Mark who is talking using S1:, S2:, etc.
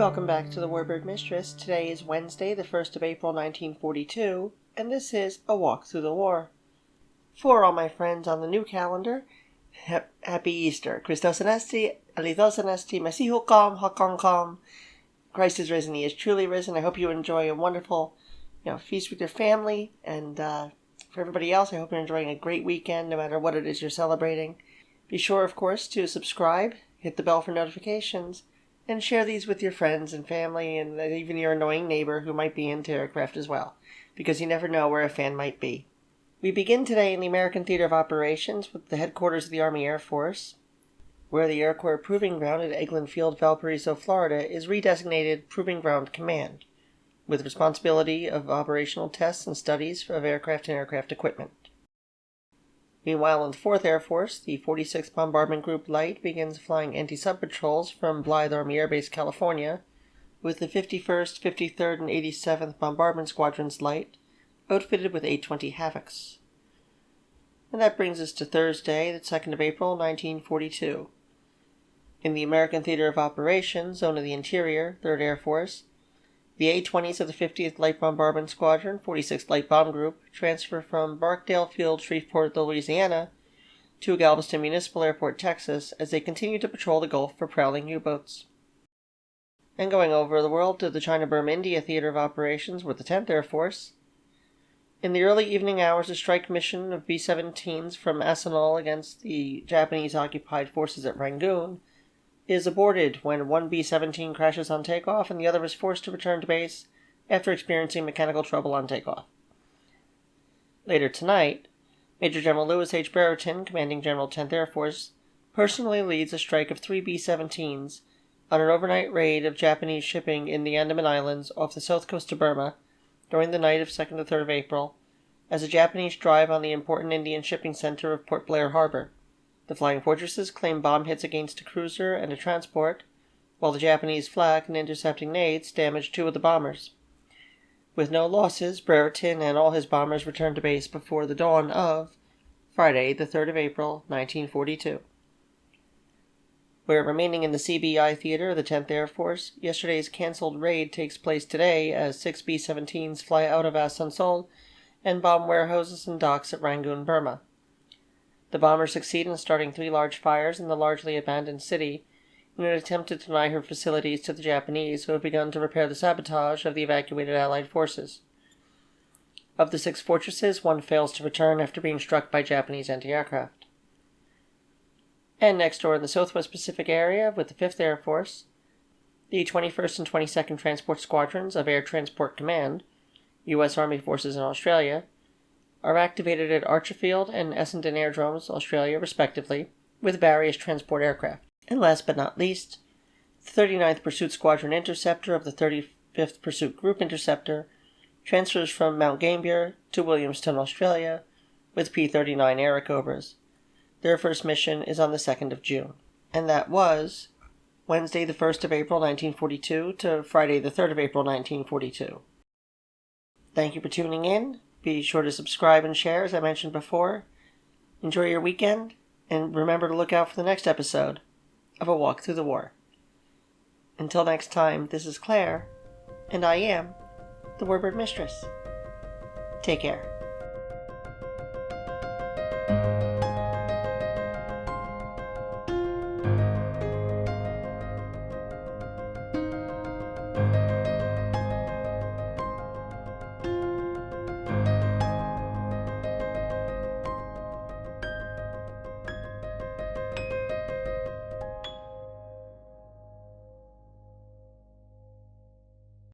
S1: welcome back to the Warbird Mistress. Today is Wednesday, the 1st of April, 1942, and this is A Walk Through the War. For all my friends on the new calendar, Happy Easter. Christos Anesti, Alithos Anesti, Masihu Kam, Hakon Kam. Christ is risen, He is truly risen. I hope you enjoy a wonderful feast with your family, and for everybody else, I hope you're enjoying a great weekend, no matter what it is you're celebrating. Be sure, of course, to subscribe, hit the bell for notifications, and share these with your friends and family and even your annoying neighbor who might be into aircraft as well, because you never know where a fan might be. We begin today in the American Theater of Operations with the headquarters of the Army Air Force, where the Air Corps Proving Ground at Eglin Field, Valparaiso, Florida, is redesignated Proving Ground Command, with responsibility of operational tests and studies of aircraft and aircraft equipment. Meanwhile, in the 4th Air Force, the 46th Bombardment Group Light begins flying anti-sub patrols from Blythe Army Air Base, California, with the 51st, 53rd, and 87th Bombardment Squadrons Light, outfitted with A-20 Havocs. And that brings us to Thursday, the 2nd of April, 1942. In the American Theater of Operations, Zone of the Interior, 3rd Air Force, the A-20s of the 50th Light Bombardment Squadron, 46th Light Bomb Group, transfer from Barkdale Field, Shreveport, Louisiana, to Galveston Municipal Airport, Texas, as they continue to patrol the Gulf for prowling U-boats. And going over the world to the CHINA-BURMA-INDIA Theater of Operations with the 10th Air Force, in the early evening hours, a strike mission of B-17s from Asanol against the Japanese-occupied forces at Rangoon is aborted when one B-17 crashes on takeoff and the other is forced to return to base after experiencing mechanical trouble on takeoff. Later tonight, Major General Louis H. Brereton, commanding General 10th Air Force, personally leads a strike of 3 B-17s on an overnight raid of Japanese shipping in the Andaman Islands off the south coast of Burma during the night of 2nd to 3rd of April, as the Japanese drive on the important Indian shipping center of Port Blair Harbor. The Flying Fortresses claim bomb hits against a cruiser and a transport, while the Japanese flak and intercepting nades damaged 2 of the bombers. With no losses, Brereton and all his bombers returned to base before the dawn of Friday, the 3rd of April, 1942. We're remaining in the CBI Theater of the 10th Air Force. Yesterday's cancelled raid takes place today as 6 B-17s fly out of Asansol and bomb warehouses and docks at Rangoon, Burma. The bombers succeed in starting 3 large fires in the largely abandoned city in an attempt to deny her facilities to the Japanese, who have begun to repair the sabotage of the evacuated Allied forces. Of the 6 fortresses, 1 fails to return after being struck by Japanese anti-aircraft. And next door in the Southwest Pacific area, with the 5th Air Force, the 21st and 22nd Transport Squadrons of Air Transport Command, U.S. Army Forces in Australia, are activated at Archerfield and Essendon Airdromes, Australia, respectively, with various transport aircraft. And last but not least, the 39th Pursuit Squadron Interceptor of the 35th Pursuit Group Interceptor transfers from Mount Gambier to Williamstown, Australia, with P-39 Airacobras. Their first mission is on the 2nd of June. And that was Wednesday the 1st of April, 1942 to Friday the 3rd of April, 1942. Thank you for tuning in. Be sure to subscribe and share, as I mentioned before. Enjoy your weekend, and remember to look out for the next episode of A Walk Through the War. Until next time, this is Claire, and I am the Warbird Mistress. Take care.